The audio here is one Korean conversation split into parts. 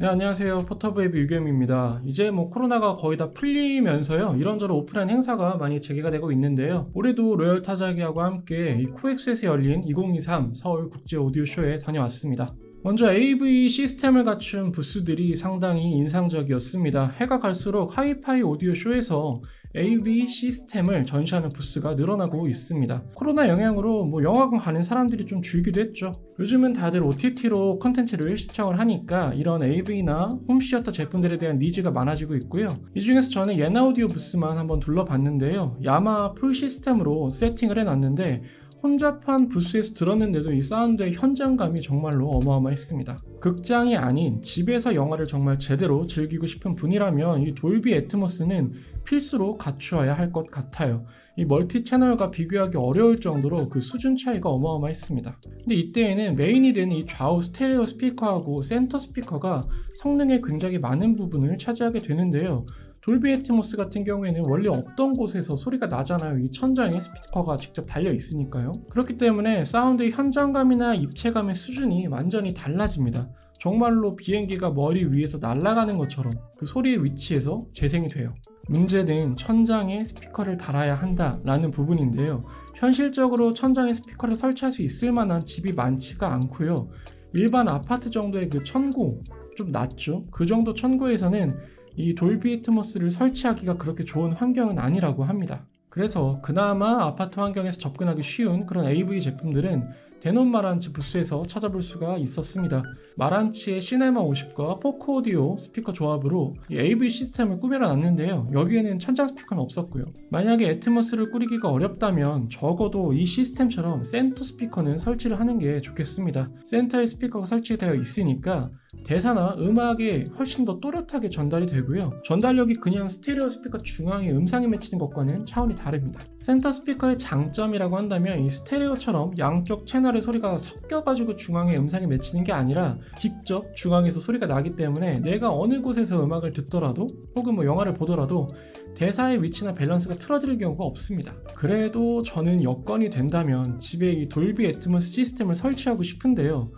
네, 안녕하세요. 포터브의 유겸입니다. 이제 코로나가 거의 다 풀리면서요, 이런저런 오프라인 행사가 많이 재개가 되고 있는데요. 올해도 로열 타자기하고 함께 이 코엑스에서 열린 2023 서울 국제 오디오 쇼에 다녀왔습니다. 먼저 AV 시스템을 갖춘 부스들이 상당히 인상적이었습니다. 해가 갈수록 하이파이 오디오 쇼에서 AV 시스템을 전시하는 부스가 늘어나고 있습니다. 코로나 영향으로 영화관 가는 사람들이 좀 줄기도 했죠. 요즘은 다들 OTT로 콘텐츠를 시청을 하니까 이런 AV나 홈시어터 제품들에 대한 니즈가 많아지고 있고요. 이 중에서 저는 예나오디오 부스만 한번 둘러봤는데요. 야마 풀 시스템으로 세팅을 해놨는데 혼잡한 부스에서 들었는데도 이 사운드의 현장감이 정말로 어마어마했습니다. 극장이 아닌 집에서 영화를 정말 제대로 즐기고 싶은 분이라면 이 돌비 애트모스는 필수로 갖추어야 할 것 같아요. 이 멀티 채널과 비교하기 어려울 정도로 그 수준 차이가 어마어마했습니다. 근데 이때에는 메인이 되는 이 좌우 스테레오 스피커하고 센터 스피커가 성능의 굉장히 많은 부분을 차지하게 되는데요. 돌비 애트모스 같은 경우에는 원래 없던 곳에서 소리가 나잖아요. 이 천장에 스피커가 직접 달려 있으니까요. 그렇기 때문에 사운드의 현장감이나 입체감의 수준이 완전히 달라집니다. 정말로 비행기가 머리 위에서 날아가는 것처럼 그 소리의 위치에서 재생이 돼요. 문제는 천장에 스피커를 달아야 한다라는 부분인데요. 현실적으로 천장에 스피커를 설치할 수 있을 만한 집이 많지가 않고요. 일반 아파트 정도의 그 천고, 좀 낮죠? 그 정도 천고에서는 이 돌비 애트모스를 설치하기가 그렇게 좋은 환경은 아니라고 합니다. 그래서 그나마 아파트 환경에서 접근하기 쉬운 그런 AV 제품들은 데논 마란츠 부스에서 찾아볼 수가 있었습니다. 마란츠의 시네마 50과 포크 오디오 스피커 조합으로 이 AV 시스템을 꾸며려 놨는데요. 여기에는 천장 스피커는 없었고요. 만약에 애트모스를 꾸리기가 어렵다면 적어도 이 시스템처럼 센터 스피커는 설치를 하는 게 좋겠습니다. 센터에 스피커가 설치되어 있으니까 대사나 음악에 훨씬 더 또렷하게 전달이 되고요. 전달력이 그냥 스테레오 스피커 중앙에 음상이 맺히는 것과는 차원이 다릅니다. 센터 스피커의 장점이라고 한다면 이 스테레오처럼 양쪽 채널의 소리가 섞여가지고 중앙에 음상이 맺히는 게 아니라 직접 중앙에서 소리가 나기 때문에 내가 어느 곳에서 음악을 듣더라도 혹은 영화를 보더라도 대사의 위치나 밸런스가 틀어질 경우가 없습니다. 그래도 저는 여건이 된다면 집에 이 돌비 애트모스 시스템을 설치하고 싶은데요.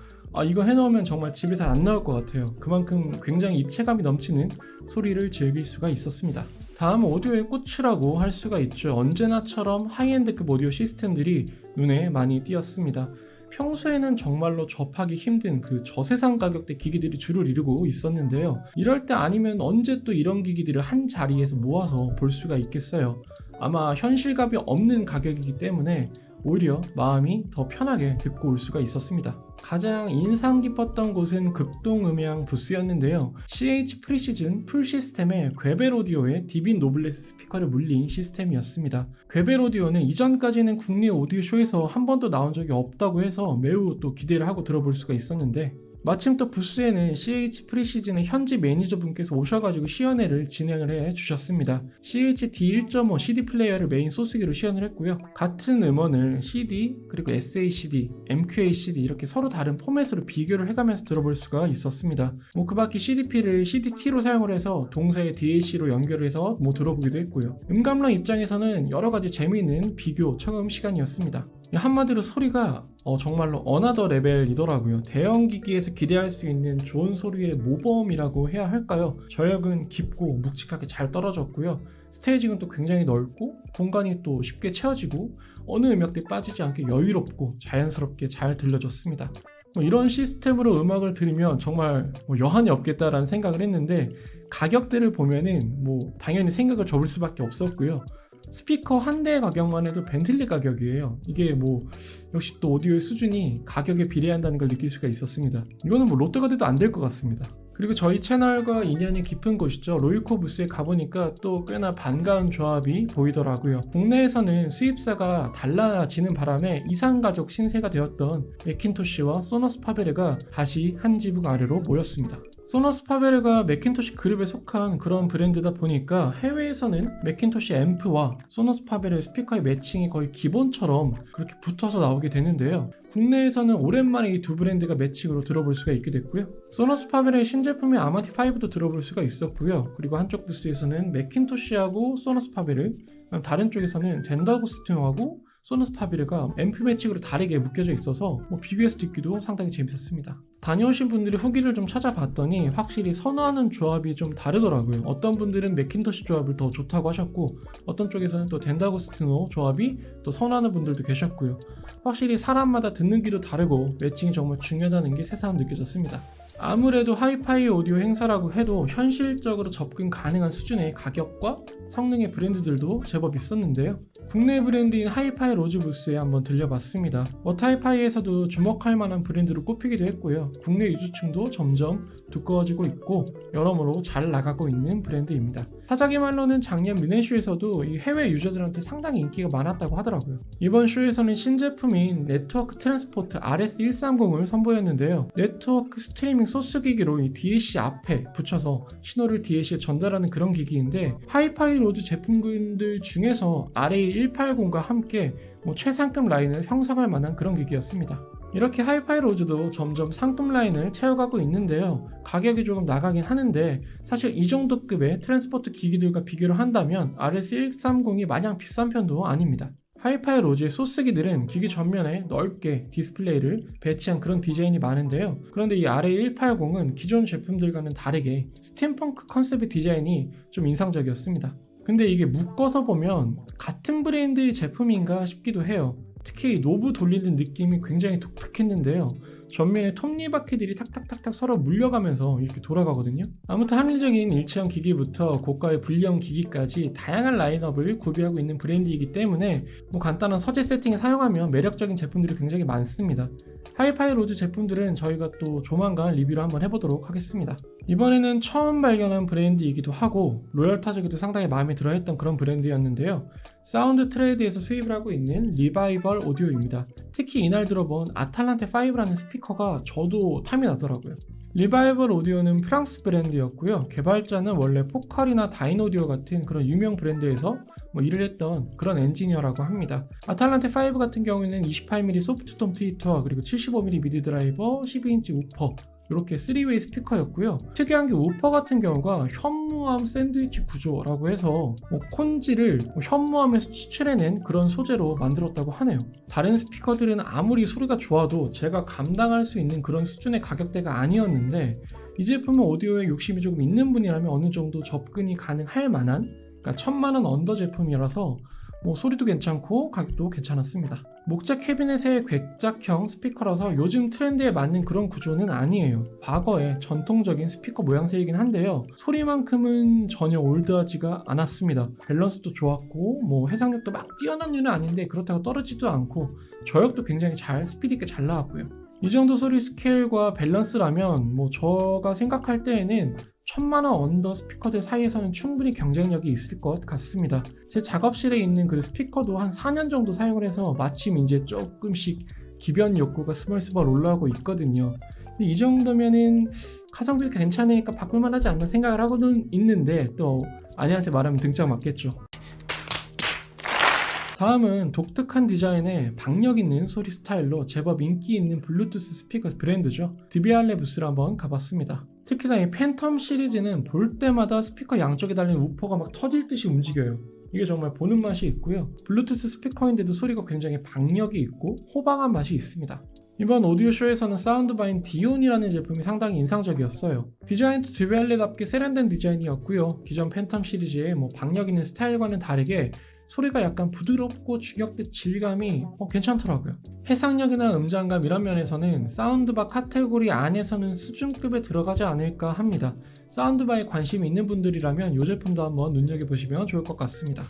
이거 해놓으면 정말 집에서 안 나올 것 같아요. 그만큼 굉장히 입체감이 넘치는 소리를 즐길 수가 있었습니다. 다음 오디오의 꽃이라고 할 수가 있죠. 언제나처럼 하이엔드급 오디오 시스템들이 눈에 많이 띄었습니다. 평소에는 정말로 접하기 힘든 그 저세상 가격대 기기들이 주를 이루고 있었는데요. 이럴 때 아니면 언제 또 이런 기기들을 한 자리에서 모아서 볼 수가 있겠어요. 아마 현실감이 없는 가격이기 때문에 오히려 마음이 더 편하게 듣고 올 수가 있었습니다. 가장 인상 깊었던 곳은 극동음향 부스였는데요. CH 프리시즌 풀 시스템에 궤벨 오디오에 디빈 노블레스 스피커를 물린 시스템이었습니다. 궤벨 오디오는 이전까지는 국내 오디오 쇼에서 한 번도 나온 적이 없다고 해서 매우 또 기대를 하고 들어볼 수가 있었는데 마침 또 부스에는 CH 프리시즌의 현지 매니저분께서 오셔가지고 시연회를 진행을 해주셨습니다. CH D1.5 CD 플레이어를 메인 소스기로 시연을 했고요. 같은 음원을 CD, 그리고 SACD, MQACD 이렇게 서로 다른 포맷으로 비교를 해가면서 들어볼 수가 있었습니다. 그 밖에 CDP를 CDT로 사용을 해서 동사의 DAC로 연결을 해서 들어보기도 했고요. 음감러 입장에서는 여러가지 재미있는 비교, 청음 시간이었습니다. 한마디로 소리가 정말로 어나더 레벨이더라고요. 대형 기기에서 기대할 수 있는 좋은 소리의 모범이라고 해야 할까요? 저역은 깊고 묵직하게 잘 떨어졌고요. 스테이징은 또 굉장히 넓고 공간이 또 쉽게 채워지고 어느 음역대 빠지지 않게 여유롭고 자연스럽게 잘 들려졌습니다. 이런 시스템으로 음악을 들으면 정말 여한이 없겠다라는 생각을 했는데 가격대를 보면은 당연히 생각을 접을 수밖에 없었고요. 스피커 한 대의 가격만 해도 벤틀리 가격이에요. 이게 역시 또 오디오의 수준이 가격에 비례한다는 걸 느낄 수가 있었습니다. 이거는 롯데가 돼도 안 될 것 같습니다. 그리고 저희 채널과 인연이 깊은 곳이죠. 로이코 부스에 가보니까 또 꽤나 반가운 조합이 보이더라고요. 국내에서는 수입사가 달라지는 바람에 이산가족 신세가 되었던 매킨토시와 소너스 파베르가 다시 한 지붕 아래로 모였습니다. 소너스 파베르가 매킨토시 그룹에 속한 그런 브랜드다 보니까 해외에서는 매킨토시 앰프와 소너스 파베르 스피커의 매칭이 거의 기본처럼 그렇게 붙어서 나오게 되는데요. 국내에서는 오랜만에 이 두 브랜드가 매칭으로 들어볼 수가 있게 됐고요. 소너스 파베르의 신제품인 아마티5도 들어볼 수가 있었고요. 그리고 한쪽 부스에서는 매킨토시하고 소너스 파베르, 다른 쪽에서는 젠더고스팅하고 소노스 파비르가 앰프 매칭으로 다르게 묶여져 있어서 비교해서 듣기도 상당히 재밌었습니다. 다녀오신 분들이 후기를 좀 찾아봤더니 확실히 선호하는 조합이 좀 다르더라고요. 어떤 분들은 맥킨토시 조합을 더 좋다고 하셨고 어떤 쪽에서는 또 덴다고스티노 조합이 또 선호하는 분들도 계셨고요. 확실히 사람마다 듣는 귀도 다르고 매칭이 정말 중요하다는 게 새삼 느껴졌습니다. 아무래도 하이파이 오디오 행사라고 해도 현실적으로 접근 가능한 수준의 가격과 성능의 브랜드들도 제법 있었는데요. 국내 브랜드인 하이파이 로즈 부스에 한번 들려봤습니다. 워타이파이에서도 주목할 만한 브랜드로 꼽히기도 했고요. 국내 유주층도 점점 두꺼워지고 있고 여러모로 잘 나가고 있는 브랜드입니다. 타자기 말로는 작년 미네쇼에서도 이 해외 유저들한테 상당히 인기가 많았다고 하더라고요. 이번 쇼에서는 신제품인 네트워크 트랜스포트 RS130을 선보였는데요. 네트워크 스트리밍 소스 기기로 이 DAC 앞에 붙여서 신호를 DAC에 전달하는 그런 기기인데 하이파이 로즈 제품군들 중에서 RA180과 함께 최상급 라인을 형성할 만한 그런 기기였습니다. 이렇게 하이파이 로즈도 점점 상급 라인을 채워가고 있는데요. 가격이 조금 나가긴 하는데 사실 이 정도 급의 트랜스포트 기기들과 비교를 한다면 RS130이 마냥 비싼 편도 아닙니다. 하이파이 로즈의 소스기들은 기기 전면에 넓게 디스플레이를 배치한 그런 디자인이 많은데요. 그런데 이 RA180은 기존 제품들과는 다르게 스팀펑크 컨셉의 디자인이 좀 인상적이었습니다. 근데 이게 묶어서 보면 같은 브랜드의 제품인가 싶기도 해요. 특히 노브 돌리는 느낌이 굉장히 독특했는데요. 전면에 톱니바퀴들이 탁탁탁탁 서로 물려가면서 이렇게 돌아가거든요. 아무튼 합리적인 일체형 기기부터 고가의 분리형 기기까지 다양한 라인업을 구비하고 있는 브랜드이기 때문에 간단한 서재 세팅에 사용하면 매력적인 제품들이 굉장히 많습니다. 하이파이 로즈 제품들은 저희가 또 조만간 리뷰를 한번 해보도록 하겠습니다. 이번에는 처음 발견한 브랜드이기도 하고 로열 타자기도 상당히 마음에 들어했던 그런 브랜드였는데요. 사운드 트레이드에서 수입을 하고 있는 리바이벌 오디오입니다. 특히 이날 들어본 아탈란테 5라는 스피커가 저도 탐이 나더라고요. 리바이벌 오디오는 프랑스 브랜드였고요. 개발자는 원래 포컬이나 다인오디오 같은 그런 유명 브랜드에서 일을 했던 그런 엔지니어라고 합니다. 아탈란테 5 같은 경우에는 28mm 소프트톤 트위터와 그리고 75mm 미디 드라이버, 12인치 우퍼 이렇게 3웨이 스피커였고요. 특이한 게 우퍼 같은 경우가 현무암 샌드위치 구조라고 해서 콘지를 현무암에서 추출해낸 그런 소재로 만들었다고 하네요. 다른 스피커들은 아무리 소리가 좋아도 제가 감당할 수 있는 그런 수준의 가격대가 아니었는데 이 제품은 오디오에 욕심이 조금 있는 분이라면 어느 정도 접근이 가능할 만한 1000만원 언더 제품이라서 소리도 괜찮고 가격도 괜찮았습니다. 목재 캐비넷의 객작형 스피커라서 요즘 트렌드에 맞는 그런 구조는 아니에요. 과거의 전통적인 스피커 모양새이긴 한데요. 소리만큼은 전혀 올드하지가 않았습니다. 밸런스도 좋았고 해상력도 막 뛰어난 류는 아닌데 그렇다고 떨어지도 않고 저역도 굉장히 스피드 있게 잘 나왔고요. 이 정도 소리 스케일과 밸런스라면 제가 생각할 때에는 1000만원 언더 스피커들 사이에서는 충분히 경쟁력이 있을 것 같습니다. 제 작업실에 있는 그 스피커도 한 4년 정도 사용을 해서 마침 이제 조금씩 기변 욕구가 스멀스멀 올라오고 있거든요. 근데 이 정도면은 가성비 괜찮으니까 바꿀만 하지 않나 생각을 하고는 있는데 또 아내한테 말하면 등짝 맞겠죠. 다음은 독특한 디자인에 박력 있는 소리 스타일로 제법 인기 있는 블루투스 스피커 브랜드죠. 드비알레 부스를 한번 가봤습니다. 특히나 이 팬텀 시리즈는 볼 때마다 스피커 양쪽에 달린 우퍼가 막 터질 듯이 움직여요. 이게 정말 보는 맛이 있고요. 블루투스 스피커인데도 소리가 굉장히 박력이 있고 호방한 맛이 있습니다. 이번 오디오 쇼에서는 사운드바인 디온이라는 제품이 상당히 인상적이었어요. 디자인도 드비알레답게 세련된 디자인이었고요. 기존 팬텀 시리즈의 박력 있는 스타일과는 다르게 소리가 약간 부드럽고 중역대 질감이 괜찮더라고요. 해상력이나 음장감 이런 면에서는 사운드바 카테고리 안에서는 수준급에 들어가지 않을까 합니다. 사운드바에 관심이 있는 분들이라면 이 제품도 한번 눈여겨보시면 좋을 것 같습니다.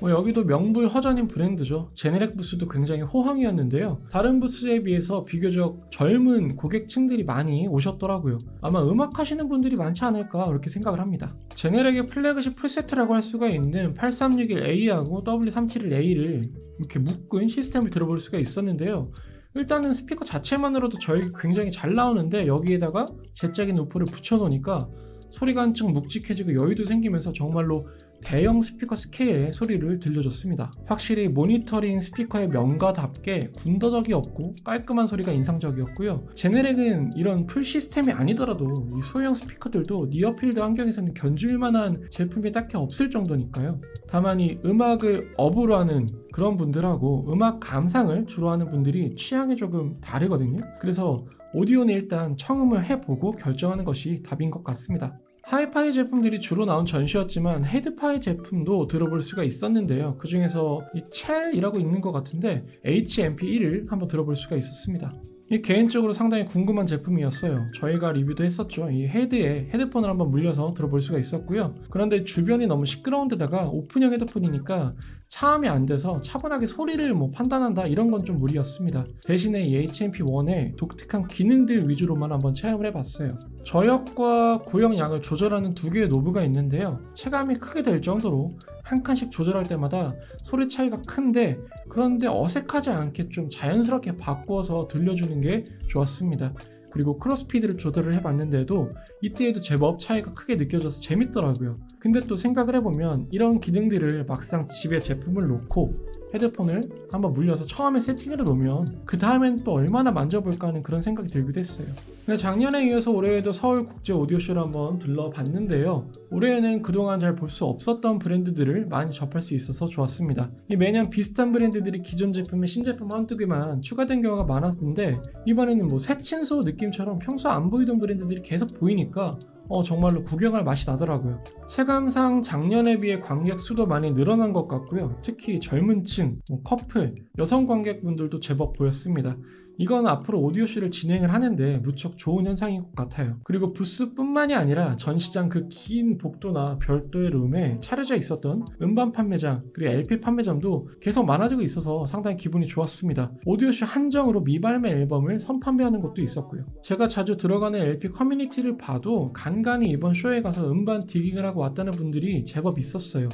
여기도 명불허전인 브랜드죠. 제네렉 부스도 굉장히 호황이었는데요. 다른 부스에 비해서 비교적 젊은 고객층들이 많이 오셨더라고요. 아마 음악 하시는 분들이 많지 않을까 그렇게 생각을 합니다. 제네렉의 플래그십 풀세트라고 할 수가 있는 8361A하고 W371A를 이렇게 묶은 시스템을 들어볼 수가 있었는데요. 일단은 스피커 자체만으로도 저에게 굉장히 잘 나오는데 여기에다가 제짝인 우퍼를 붙여놓으니까 소리가 한층 묵직해지고 여유도 생기면서 정말로 대형 스피커 스케일의 소리를 들려줬습니다. 확실히 모니터링 스피커의 명가답게 군더더기 없고 깔끔한 소리가 인상적이었고요. 제네렉은 이런 풀 시스템이 아니더라도 이 소형 스피커들도 니어필드 환경에서는 견줄 만한 제품이 딱히 없을 정도니까요. 다만 이 음악을 업으로 하는 그런 분들하고 음악 감상을 주로 하는 분들이 취향이 조금 다르거든요. 그래서 오디오는 일단 청음을 해보고 결정하는 것이 답인 것 같습니다. 하이파이 제품들이 주로 나온 전시였지만 헤드파이 제품도 들어볼 수가 있었는데요. 그 중에서 이 첼이라고 있는 것 같은데 HMP1을 한번 들어볼 수가 있었습니다. 이 개인적으로 상당히 궁금한 제품이었어요. 저희가 리뷰도 했었죠. 이 헤드에 헤드폰을 한번 물려서 들어볼 수가 있었고요. 그런데 주변이 너무 시끄러운 데다가 오픈형 헤드폰이니까 차음이 안 돼서 차분하게 소리를 판단한다 이런 건 좀 무리였습니다. 대신에 이 HMP1의 독특한 기능들 위주로만 한번 체험을 해봤어요. 저역과 고역 양을 조절하는 두 개의 노브가 있는데요. 체감이 크게 될 정도로 한 칸씩 조절할 때마다 소리 차이가 큰데 그런데 어색하지 않게 좀 자연스럽게 바꾸어서 들려주는 게 좋았습니다. 그리고 크로스피드를 조절을 해봤는데도 이때에도 제법 차이가 크게 느껴져서 재밌더라고요. 근데 또 생각을 해보면 이런 기능들을 막상 집에 제품을 놓고 헤드폰을 한번 물려서 처음에 세팅을 해놓으면 그 다음엔 또 얼마나 만져볼까 하는 그런 생각이 들기도 했어요. 근데 작년에 이어서 올해에도 서울국제 오디오쇼를 한번 들러봤는데요. 올해에는 그동안 잘 볼 수 없었던 브랜드들을 많이 접할 수 있어서 좋았습니다. 매년 비슷한 브랜드들이 기존 제품에 신제품 한두 개만 추가된 경우가 많았는데 이번에는 새친소 느낌처럼 평소 안 보이던 브랜드들이 계속 보이니까 정말로 구경할 맛이 나더라고요. 체감상 작년에 비해 관객 수도 많이 늘어난 것 같고요. 특히 젊은 층, 커플, 여성 관객분들도 제법 보였습니다. 이건 앞으로 오디오쇼를 진행을 하는데 무척 좋은 현상인 것 같아요. 그리고 부스뿐만이 아니라 전시장 그 긴 복도나 별도의 룸에 차려져 있었던 음반 판매장 그리고 LP 판매점도 계속 많아지고 있어서 상당히 기분이 좋았습니다. 오디오쇼 한정으로 미발매 앨범을 선판매하는 것도 있었고요. 제가 자주 들어가는 LP 커뮤니티를 봐도 간간히 이번 쇼에 가서 음반 디깅을 하고 왔다는 분들이 제법 있었어요.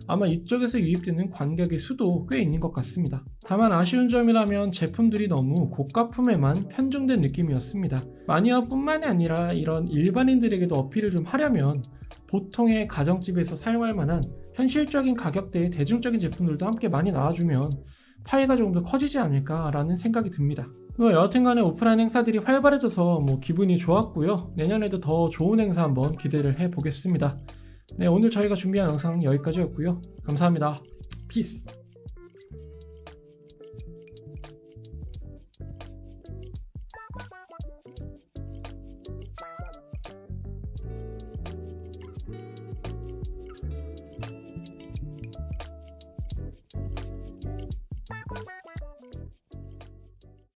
아마 이쪽에서 유입되는 관객의 수도 꽤 있는 것 같습니다. 다만 아쉬운 점이라면 제품들이 너무 고가품에만 편중된 느낌이었습니다. 마니아뿐만이 아니라 이런 일반인들에게도 어필을 좀 하려면 보통의 가정집에서 사용할 만한 현실적인 가격대의 대중적인 제품들도 함께 많이 나와주면 파이가 조금 더 커지지 않을까라는 생각이 듭니다. 여하튼간에 오프라인 행사들이 활발해져서 기분이 좋았고요. 내년에도 더 좋은 행사 한번 기대를 해보겠습니다. 네, 오늘 저희가 준비한 영상은 여기까지였고요. 감사합니다. 피스!